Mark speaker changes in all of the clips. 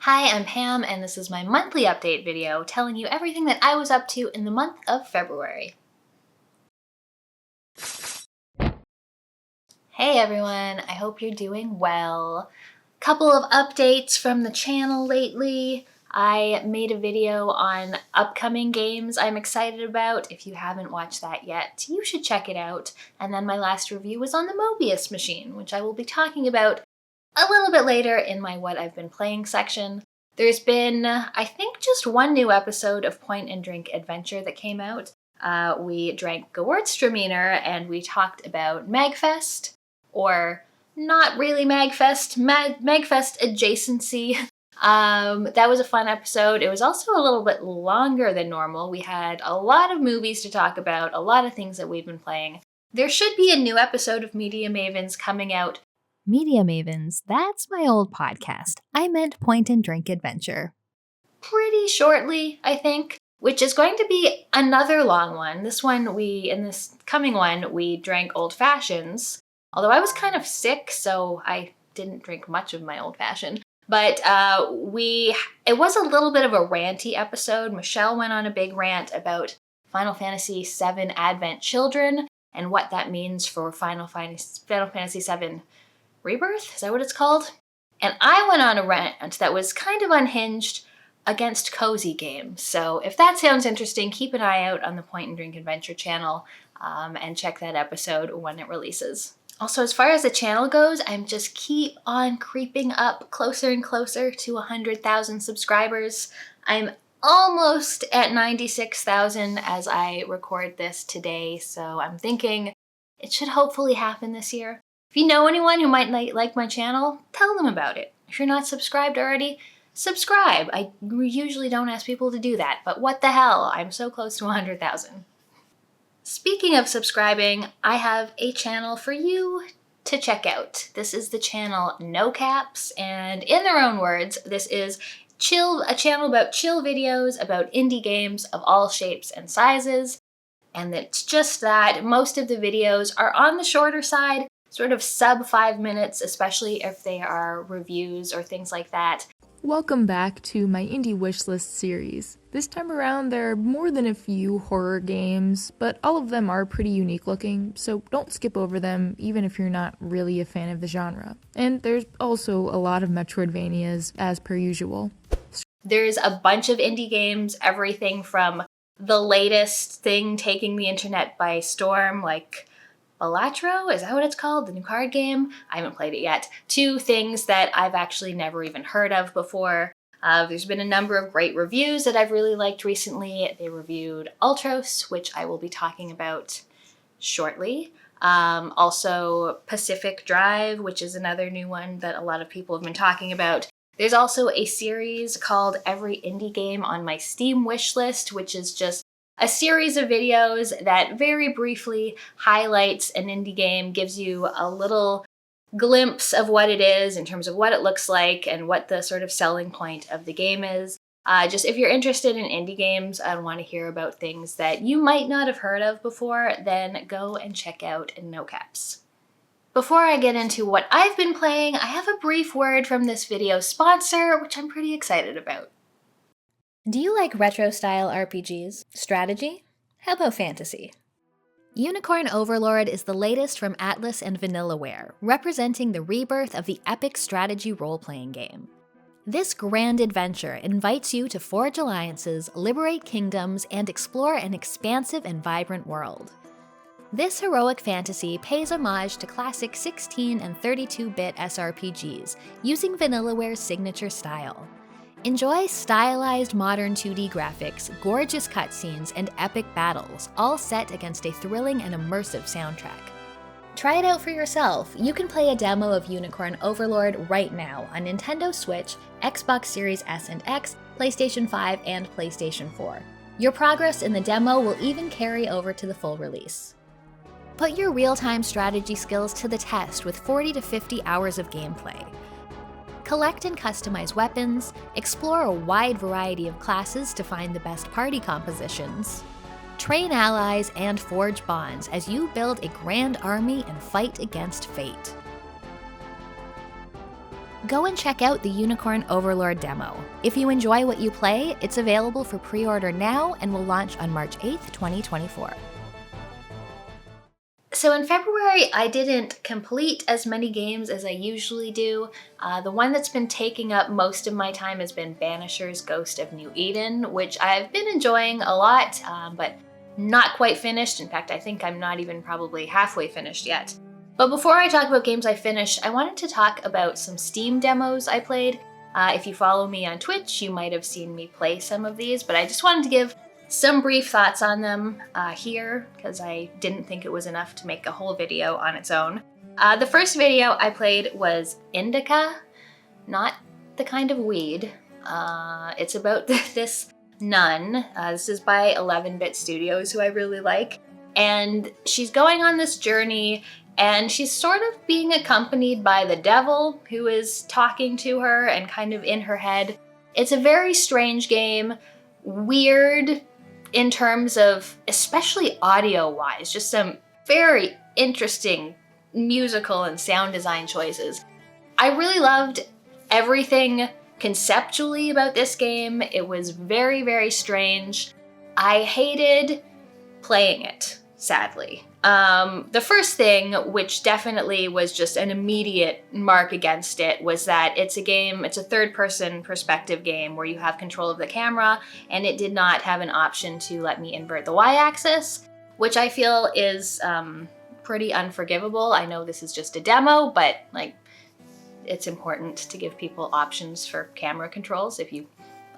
Speaker 1: Hi, I'm Pam, and this is my monthly update video telling you everything that I was up to in the month of February. Hey everyone, I hope you're doing well. Couple of updates from the channel lately. I made a video on upcoming games I'm excited about. If you haven't watched that yet, you should check it out. And then my last review was on the Mobius Machine, which I will be talking about a little bit later in my What I've Been Playing section. There's been, I think, just one new episode of Point and Drink Adventure that came out. We drank Gewürztraminer and we talked about Magfest, or not really Magfest, Magfest adjacency. That was a fun episode. It was also a little bit longer than normal. We had a lot of movies to talk about, a lot of things that we've been playing. There should be a new episode of Media Mavens coming out.
Speaker 2: Media Mavens, that's my old podcast. I meant Point and Drink Adventure.
Speaker 1: Pretty shortly, I think, which is going to be another long one. In this coming one, we drank Old Fashions. Although I was kind of sick, so I didn't drink much of my Old Fashioned. But it was a little bit of a ranty episode. Michelle went on a big rant about Final Fantasy VII Advent Children and what that means for Final Fantasy VII Rebirth? Is that what it's called? And I went on a rant that was kind of unhinged against cozy games. So if that sounds interesting, keep an eye out on the Point and Drink Adventure channel and check that episode when it releases. Also, as far as the channel goes, I'm just keep on creeping up closer and closer to 100,000 subscribers. I'm almost at 96,000 as I record this today, so I'm thinking it should hopefully happen this year. If you know anyone who might like my channel, tell them about it. If you're not subscribed already, subscribe. I usually don't ask people to do that, but what the hell? I'm so close to 100,000. Speaking of subscribing, I have a channel for you to check out. This is the channel No Caps, and in their own words, this is a channel about chill videos about indie games of all shapes and sizes. And it's just that most of the videos are on the shorter side, sort of sub 5 minutes, especially if they are reviews or things like that.
Speaker 3: Welcome back to my Indie Wishlist series. This time around there are more than a few horror games, but all of them are pretty unique looking, so don't skip over them even if you're not really a fan of the genre. And there's also a lot of Metroidvanias as per usual.
Speaker 1: There's a bunch of indie games, everything from the latest thing taking the internet by storm, like Balatro, is that what it's called? The new card game? I haven't played it yet. To things that I've actually never even heard of before. There's been a number of great reviews that I've really liked recently. They reviewed Ultros, which I will be talking about shortly. Also Pacific Drive, which is another new one that a lot of people have been talking about. There's also a series called Every Indie Game on my Steam wishlist, which is just a series of videos that very briefly highlights an indie game, gives you a little glimpse of what it is in terms of what it looks like and what the sort of selling point of the game is. Just if you're interested in indie games and want to hear about things that you might not have heard of before, then go and check out No Caps. Before I get into what I've been playing, I have a brief word from this video's sponsor, which I'm pretty excited about.
Speaker 2: Do you like retro-style RPGs? Strategy? How about fantasy? Unicorn Overlord is the latest from Atlas and Vanillaware, representing the rebirth of the epic strategy role-playing game. This grand adventure invites you to forge alliances, liberate kingdoms, and explore an expansive and vibrant world. This heroic fantasy pays homage to classic 16 and 32-bit SRPGs, using Vanillaware's signature style. Enjoy stylized modern 2D graphics, gorgeous cutscenes, and epic battles, all set against a thrilling and immersive soundtrack. Try it out for yourself. You can play a demo of Unicorn Overlord right now on Nintendo Switch, Xbox Series S and X, PlayStation 5, and PlayStation 4. Your progress in the demo will even carry over to the full release. Put your real-time strategy skills to the test with 40 to 50 hours of gameplay. Collect and customize weapons, explore a wide variety of classes to find the best party compositions, train allies, and forge bonds as you build a grand army and fight against fate. Go and check out the Unicorn Overlord demo. If you enjoy what you play, it's available for pre-order now and will launch on March 8th, 2024.
Speaker 1: So in February, I didn't complete as many games as I usually do. The one that's been taking up most of my time has been Banisher's Ghost of New Eden, which I've been enjoying a lot, but not quite finished. In fact, I think I'm not even probably halfway finished yet. But before I talk about games I finished, I wanted to talk about some Steam demos I played. If you follow me on Twitch, you might have seen me play some of these, but I just wanted to give some brief thoughts on them here, because I didn't think it was enough to make a whole video on its own. The first video I played was Indika, not the kind of weed. It's about this nun. This is by 11-Bit Studios, who I really like. And she's going on this journey, and she's sort of being accompanied by the devil, who is talking to her and kind of in her head. It's a very strange game, weird in terms of, especially audio-wise, just some very interesting musical and sound design choices. I really loved everything conceptually about this game. It was very, very strange. I hated playing it, sadly. The first thing, which definitely was just an immediate mark against it, was that it's a third-person perspective game where you have control of the camera, and it did not have an option to let me invert the Y-axis, which I feel is pretty unforgivable. I know this is just a demo, but it's important to give people options for camera controls if you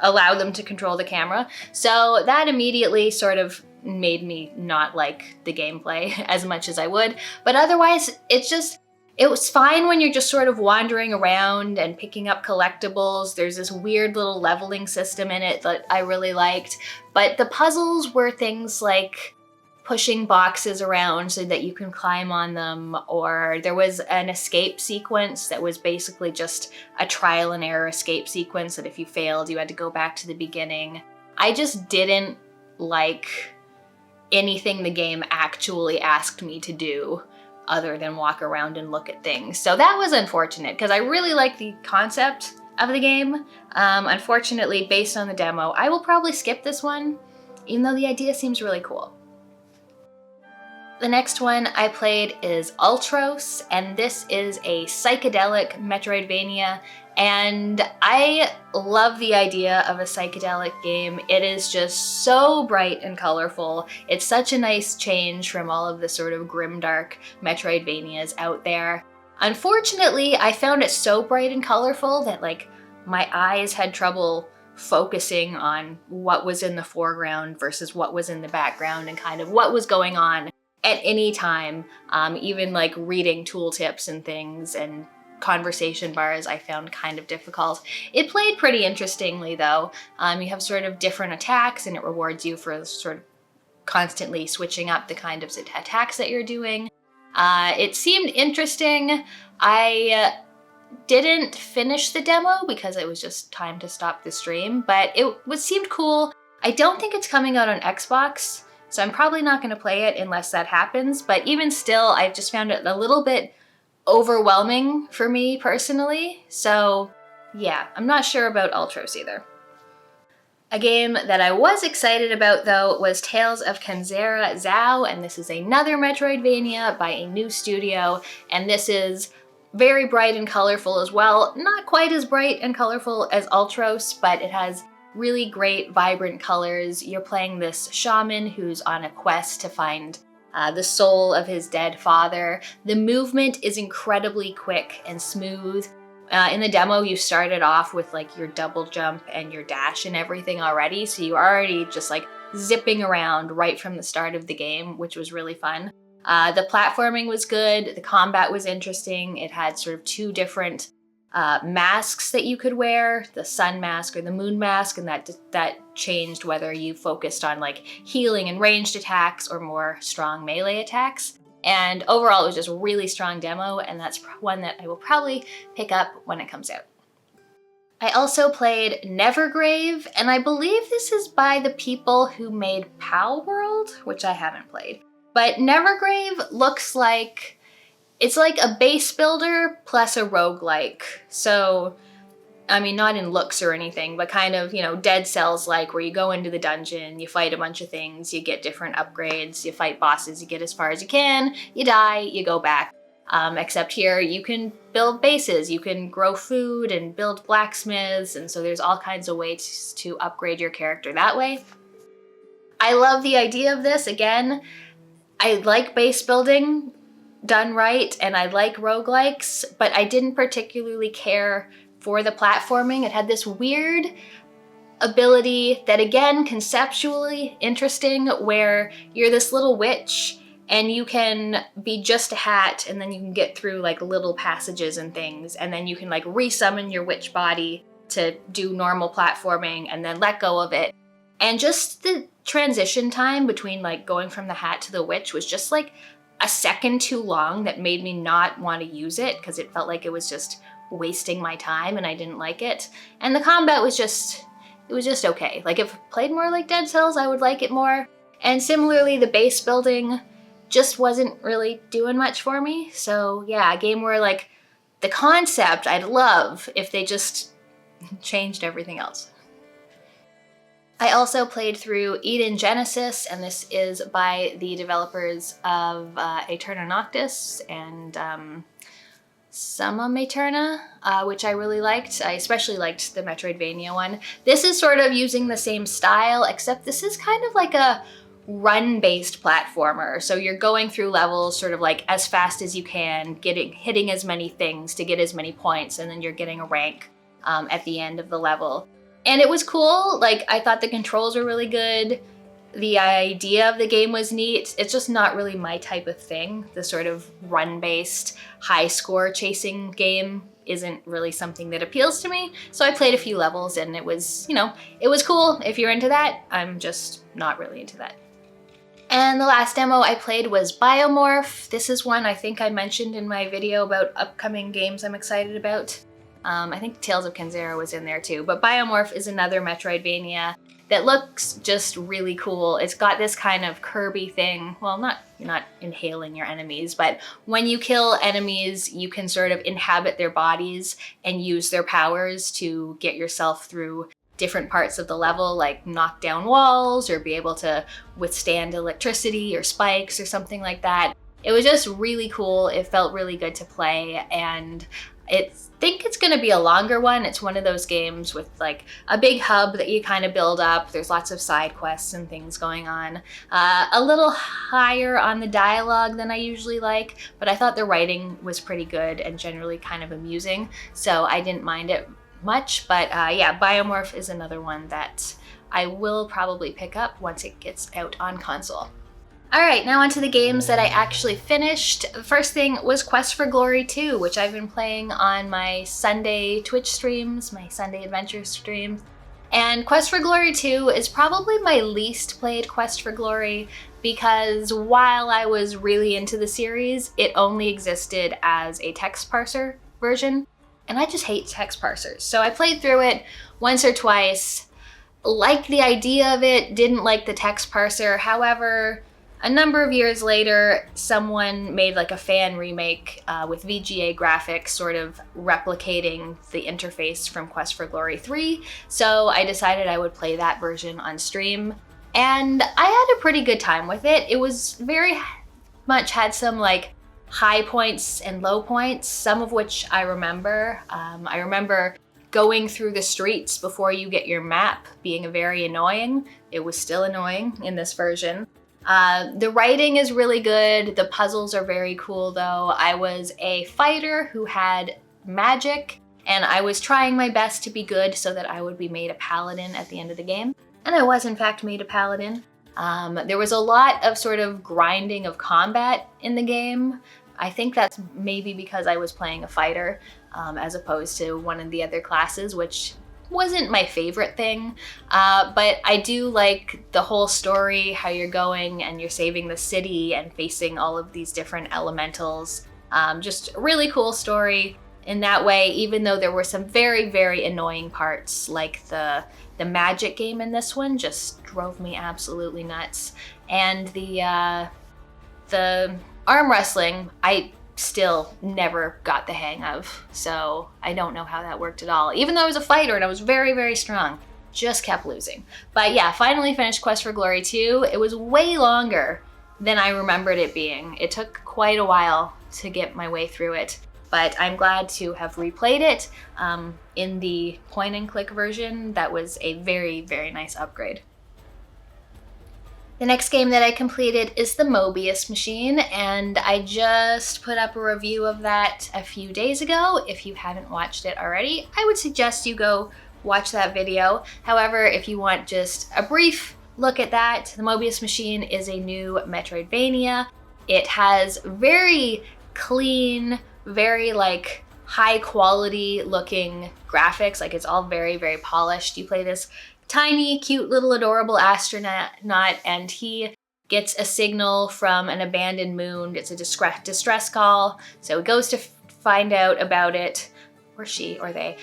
Speaker 1: allow them to control the camera. So that immediately sort of made me not like the gameplay as much as I would. But otherwise, it was fine when you're just sort of wandering around and picking up collectibles. There's this weird little leveling system in it that I really liked. But the puzzles were things like pushing boxes around so that you can climb on them, or there was an escape sequence that was basically just a trial and error escape sequence that if you failed, you had to go back to the beginning. I just didn't like anything the game actually asked me to do other than walk around and look at things. So that was unfortunate, because I really like the concept of the game. Unfortunately, based on the demo, I will probably skip this one, even though the idea seems really cool. The next one I played is Ultros, and this is a psychedelic Metroidvania, and I love the idea of a psychedelic game. It is just so bright and colorful. It's such a nice change from all of the sort of grimdark Metroidvanias out there. Unfortunately, I found it so bright and colorful that my eyes had trouble focusing on what was in the foreground versus what was in the background and kind of what was going on at any time. Even reading tooltips and things and conversation bars I found kind of difficult. It played pretty interestingly though. You have sort of different attacks, and it rewards you for sort of constantly switching up the kind of attacks that you're doing. It seemed interesting. I didn't finish the demo because it was just time to stop the stream, but it seemed cool. I don't think it's coming out on Xbox, so I'm probably not going to play it unless that happens, but even still, I've just found it a little bit overwhelming for me personally. So yeah, I'm not sure about Ultros either. A game that I was excited about though was Tales of Kenzera Zao, and this is another Metroidvania by a new studio, and this is very bright and colorful as well. Not quite as bright and colorful as Ultros, but it has really great, vibrant colors. You're playing this shaman who's on a quest to find the soul of his dead father. The movement is incredibly quick and smooth. In the demo, you started off with your double jump and your dash and everything already, so you're already just zipping around right from the start of the game, which was really fun. The platforming was good, the combat was interesting. It had sort of two different masks that you could wear, the sun mask or the moon mask, and that changed whether you focused on healing and ranged attacks or more strong melee attacks. And overall, it was just a really strong demo, and that's one that I will probably pick up when it comes out. I also played Nevergrave, and I believe this is by the people who made Pal World, which I haven't played. But Nevergrave looks like It's like a base builder plus a roguelike. So, I mean, not in looks or anything, but kind of, Dead Cells-like, where you go into the dungeon, you fight a bunch of things, you get different upgrades, you fight bosses, you get as far as you can, you die, you go back. Except here, you can build bases, you can grow food and build blacksmiths, and so there's all kinds of ways to upgrade your character that way. I love the idea of this. Again, I like base building done right, and I like roguelikes, but I didn't particularly care for the platforming. It had this weird ability that, again, conceptually interesting, where you're this little witch and you can be just a hat, and then you can get through like little passages and things, and then you can like resummon your witch body to do normal platforming and then let go of it. And just the transition time between like going from the hat to the witch was just like a second too long, that made me not want to use it because it felt like it was just wasting my time and I didn't like it. And the combat was just, it was just okay. Like if it played more like Dead Cells, I would like it more. And similarly, the base building just wasn't really doing much for me. So yeah, a game where like the concept I'd love if they just changed everything else. I also played through Eden Genesis, and this is by the developers of Aeterna Noctis and Summum Aeterna, which I really liked. I especially liked the Metroidvania one. This is sort of using the same style, except this is kind of like a run-based platformer. So you're going through levels sort of like as fast as you can, hitting as many things to get as many points, and then you're getting a rank at the end of the level. And it was cool. Like, I thought the controls were really good. The idea of the game was neat. It's just not really my type of thing. The sort of run-based, high-score chasing game isn't really something that appeals to me. So I played a few levels, and it was, it was cool. If you're into that, I'm just not really into that. And the last demo I played was Biomorph. This is one I think I mentioned in my video about upcoming games I'm excited about. I think Tales of Kenzera was in there too, but Biomorph is another Metroidvania that looks just really cool. It's got this kind of Kirby thing. Well, you're not inhaling your enemies, but when you kill enemies, you can sort of inhabit their bodies and use their powers to get yourself through different parts of the level, like knock down walls or be able to withstand electricity or spikes or something like that. It was just really cool. It felt really good to play, and I think it's gonna be a longer one. It's one of those games with like a big hub that you kind of build up. There's lots of side quests and things going on. A little higher on the dialogue than I usually like, but I thought the writing was pretty good and generally kind of amusing, so I didn't mind it much. But yeah, Biomorph is another one that I will probably pick up once it gets out on console. All right, now onto the games that I actually finished. The first thing was Quest for Glory 2, which I've been playing on my Sunday Twitch streams, my Sunday Adventure streams. And Quest for Glory 2 is probably my least played Quest for Glory, because while I was really into the series, it only existed as a text parser version, and I just hate text parsers. So I played through it once or twice, liked the idea of it, didn't like the text parser. However, a number of years later, someone made like a fan remake with VGA graphics sort of replicating the interface from Quest for Glory 3. So I decided I would play that version on stream, and I had a pretty good time with it. It was very much had some like high points and low points, some of which I remember. I remember going through the streets before you get your map being very annoying. It was still annoying in this version. The writing is really good. The puzzles are very cool though. I was a fighter who had magic, and I was trying my best to be good so that I would be made a paladin at the end of the game. And I was in fact made a paladin. There was a lot of sort of grinding of combat in the game. I think that's maybe because I was playing a fighter as opposed to one of the other classes, which wasn't my favorite thing, but I do like the whole story, how you're going and you're saving the city and facing all of these different elementals. Just a really cool story in that way, even though there were some very, very annoying parts, like the magic game in this one just drove me absolutely nuts. And the arm wrestling, I still never got the hang of. So I don't know how that worked at all. Even though I was a fighter and I was very, very strong, just kept losing. But yeah, finally finished Quest for Glory 2. It was way longer than I remembered it being. It took quite a while to get my way through it, but I'm glad to have replayed it in the point and click version. That was a very, very nice upgrade. The next game that I completed is the Mobius Machine, and I just put up a review of that a few days ago. If you haven't watched it already, I would suggest you go watch that video. However, if you want just a brief look at that, the Mobius Machine is a new Metroidvania. It has very clean, very like high quality looking graphics. Like it's all very, very polished. You play this tiny, cute, little adorable astronaut, and he gets a signal from an abandoned moon. It's a distress call. So he goes to find out about it, or she, or they,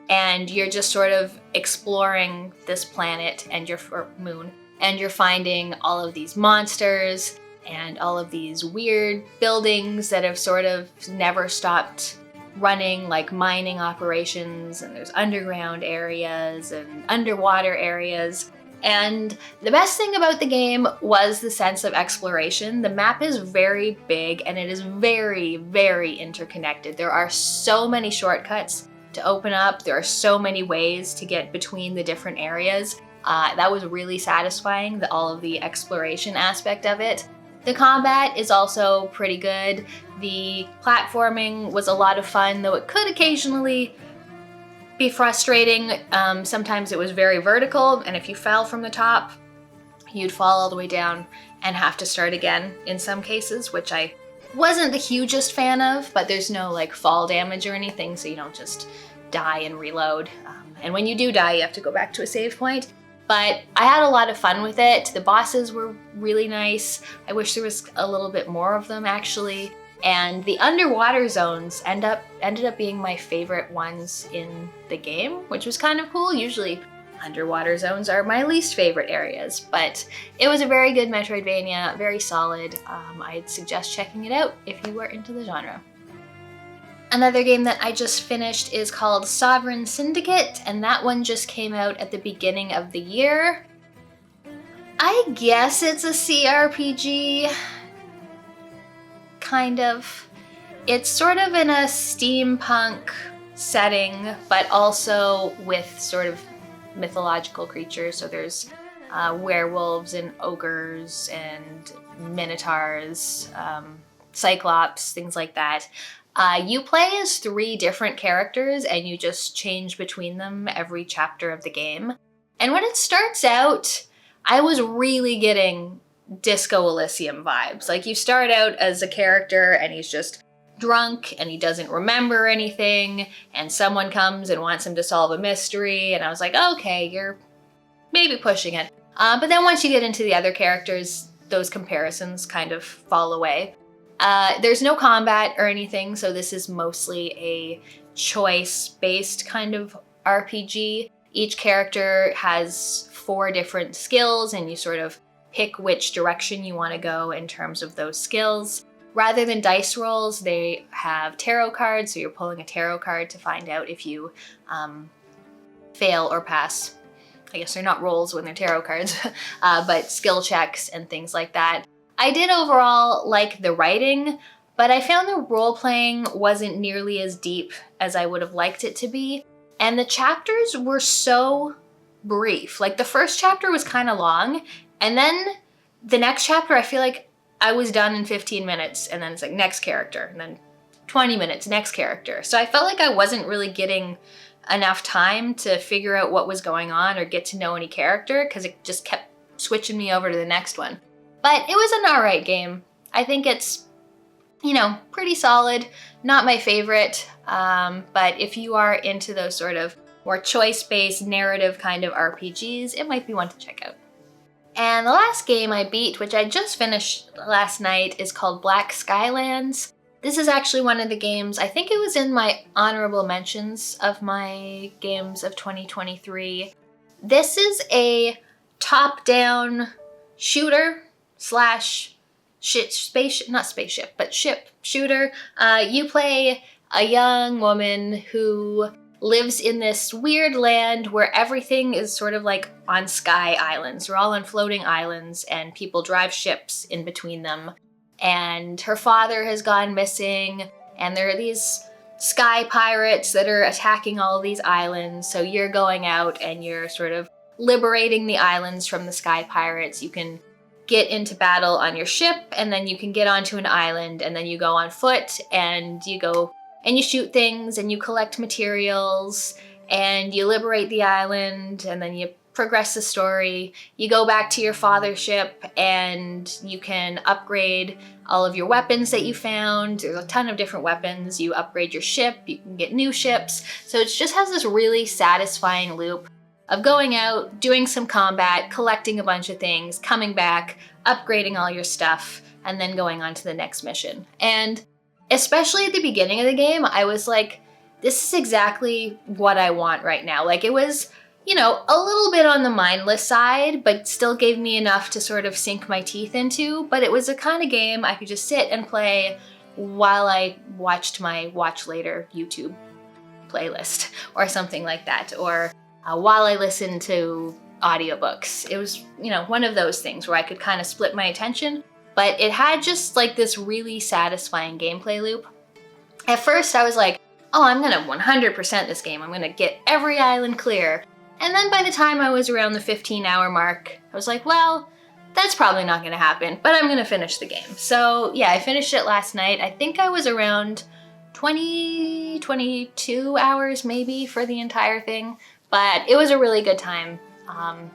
Speaker 1: and you're just sort of exploring this planet and or moon, and you're finding all of these monsters and all of these weird buildings that have sort of never stopped running, like mining operations, and there's underground areas and underwater areas. And the best thing about the game was the sense of exploration. The map is very big and it is very, very interconnected. There are so many shortcuts to open up. There are so many ways to get between the different areas. That was really satisfying, all of the exploration aspect of it. The combat is also pretty good. The platforming was a lot of fun, though it could occasionally be frustrating. Sometimes it was very vertical, and if you fell from the top, you'd fall all the way down and have to start again in some cases, which I wasn't the hugest fan of, but there's no like fall damage or anything, so you don't just die and reload. And when you do die, you have to go back to a save point. But I had a lot of fun with it. The bosses were really nice. I wish there was a little bit more of them, actually. And the underwater zones ended up being my favorite ones in the game, which was kind of cool. Usually underwater zones are my least favorite areas, but it was a very good Metroidvania, very solid. I'd suggest checking it out if you were into the genre. Another game that I just finished is called Sovereign Syndicate, and that one just came out at the beginning of the year. I guess it's a CRPG, kind of. It's sort of in a steampunk setting, but also with sort of mythological creatures. So there's werewolves and ogres and minotaurs, cyclops, things like that. You play as 3 different characters and you just change between them every chapter of the game. And when it starts out, I was really getting Disco Elysium vibes. Like you start out as a character and he's just drunk and he doesn't remember anything, and someone comes and wants him to solve a mystery, and I was like, okay, you're maybe pushing it. But then once you get into the other characters, those comparisons kind of fall away. There's no combat or anything, so this is mostly a choice-based kind of RPG. Each character has 4 different skills, and you sort of pick which direction you want to go in terms of those skills. Rather than dice rolls, they have tarot cards, so you're pulling a tarot card to find out if you fail or pass. I guess they're not rolls when they're tarot cards, but skill checks and things like that. I did overall like the writing, but I found the role-playing wasn't nearly as deep as I would have liked it to be, and the chapters were so brief. Like the first chapter was kind of long, and then the next chapter I feel like I was done in 15 minutes, and then it's like next character, and then 20 minutes, next character. So I felt like I wasn't really getting enough time to figure out what was going on or get to know any character, because it just kept switching me over to the next one. But it was an alright game. I think it's, pretty solid. Not my favorite, but if you are into those sort of more choice-based narrative kind of RPGs, it might be one to check out. And the last game I beat, which I just finished last night, is called Black Skylands. This is actually one of the games, I think it was in my honorable mentions of my games of 2023. This is a top-down shooter / ship shooter. You play a young woman who lives in this weird land where everything is sort of like on sky islands. We're all on floating islands and people drive ships in between them. And her father has gone missing and there are these sky pirates that are attacking all of these islands. So you're going out and you're sort of liberating the islands from the sky pirates. You can get into battle on your ship and then you can get onto an island and then you go on foot and you go and you shoot things and you collect materials and you liberate the island and then you progress the story. You go back to your father's ship and you can upgrade all of your weapons that you found. There's a ton of different weapons. You upgrade your ship, you can get new ships. So it just has this really satisfying loop of going out, doing some combat, collecting a bunch of things, coming back, upgrading all your stuff, and then going on to the next mission. And especially at the beginning of the game, I was like, this is exactly what I want right now. Like, it was, you know, a little bit on the mindless side, but still gave me enough to sort of sink my teeth into. But it was a kind of game I could just sit and play while I watched my Watch Later YouTube playlist or something like that, or while I listened to audiobooks. It was, you know, one of those things where I could kind of split my attention, but it had just like this really satisfying gameplay loop. At first I was like, oh, I'm gonna 100% this game. I'm gonna get every island clear. And then by the time I was around the 15-hour mark, I was like, well, that's probably not gonna happen, but I'm gonna finish the game. So yeah, I finished it last night. I think I was around 22 hours maybe for the entire thing, but it was a really good time.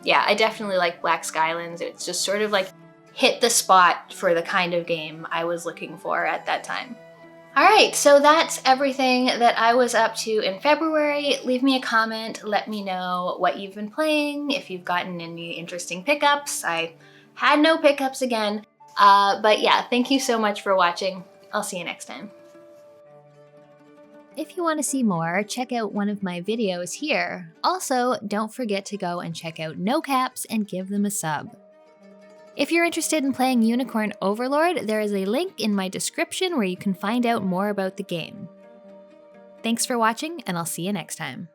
Speaker 1: Yeah, I definitely like Black Skylands. It's just sort of like hit the spot for the kind of game I was looking for at that time. All right, so that's everything that I was up to in February. Leave me a comment, let me know what you've been playing, if you've gotten any interesting pickups. I had no pickups again, but yeah, thank you so much for watching. I'll see you next time.
Speaker 2: If you want to see more, check out one of my videos here. Also, don't forget to go and check out No Caps and give them a sub. If you're interested in playing Unicorn Overlord, there is a link in my description where you can find out more about the game. Thanks for watching, and I'll see you next time.